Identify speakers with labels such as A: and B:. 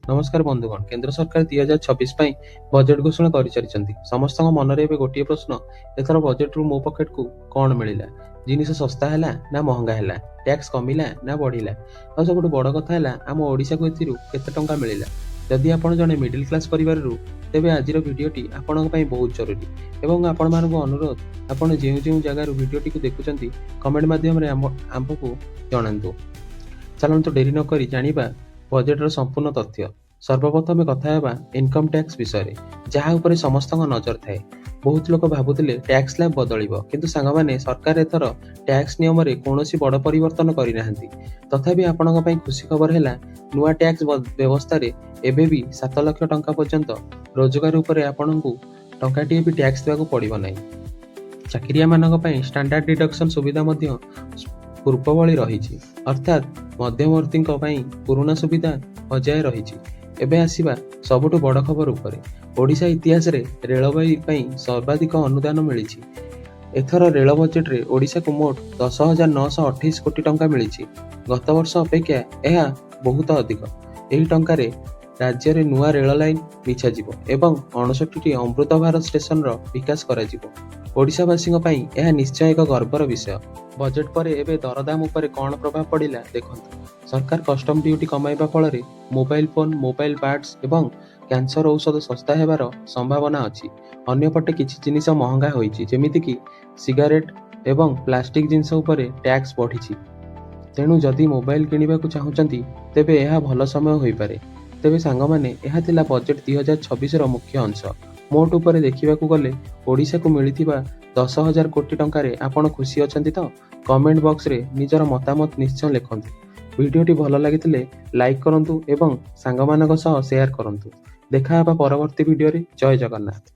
A: नमस्कार बंधुगण केंद्र सरकार 2026 बजेट घोषणा कर समस्त मन में गोटे प्रश्न एथर बजेट रु मो पकेट को कौन मिलला जिनिस सस्ता है ना महंगा है टैक्स कमिला ना बढ़िला और सब बड़ कथा है आम ओडिशा को केते टंका मिलला जदि आप जड़े मिडिल क्लास परिवार तेबे आज भिडियोटी आपण बहुत जरूरी एवं आपण मान अनुरोध आपड़ जो जो जगार भिडियोटी को देखुं कमेंट मध्यम आमको जनातु चलतु डेरी नक जाना बजेटर संपूर्ण तथ्य सर्वप्रथम कथा इनकम टैक्स विषय जहाँ उपरे समस्त नजर थाए बहुत लोग भावुले टैक्स स्लैब बदल किंतु सांग माने सरकार एथर टैक्स नियम रे कौनसी बड़ परिवर्तन करना तथापि आपण खुशी खबर है नुआ टैक्स व्यवस्था रे एबे भी 7 लाख टंका पर्यंत रोजगार उपरे आपण को टंकाटी भी टैक्स देवाक पड़ो ना चाकरिया मानक स्टैंडर्ड डिडक्शन सुविधा पूर्व भली रही अर्थात मध्यवर्ती पुराना सुविधा बजाय रही एबे आसीबा सबुठु बड़ खबर उपरे ओडिशा इतिहास रे रेलवाई सर्वाधिक अनुदान मिली एथर रेल बजेट रे ओडिशा को मोट 10,928 कोटी टंका मिली गत वर्ष अपेक्षा यह बहुत अधिक यही टंका रे राज्य रे नुआ रेल लाइन बिछा एवं 69टी अमृत भारत स्टेशन रो विकास करा ओडिशावासी यह निश्चय एक गर्वर विषय बजेट पर एबे दरदाम उपरे कौन प्रभाव पड़िला देखंतु सरकार कस्टम ड्यूटी कमाइबा फल मोबाइल फोन मोबाइल पार्ट्स एवं कैंसर औषध सस्ता हेबार संभावना अछि अन्यपटे किछि जिनिस महंगा होईछि जेमिति कि सिगारेट एवं प्लास्टिक जिनिस उपरे टैक्स बढ़ी तेणु जदि मोबाइल किनिबा को चाहुचंती तेबे यह भल समय होई पारे तेबे सांग माने यह थिला बजेट 2026 रो मुख्य अंश मोट उपरे देखा गले ओडिशा को मिलिथिबा 10,000 कोटी टंकारे आपण खुशी अछंती तो कमेंट बॉक्स रे निजर मतामत निश्चय लिखंतु वीडियोटी भल लागिथिले लाइक करंतु एवं सांग मानक सह शेयर करंतु देखा परवर्ती वीडियो रे जय जगन्नाथ।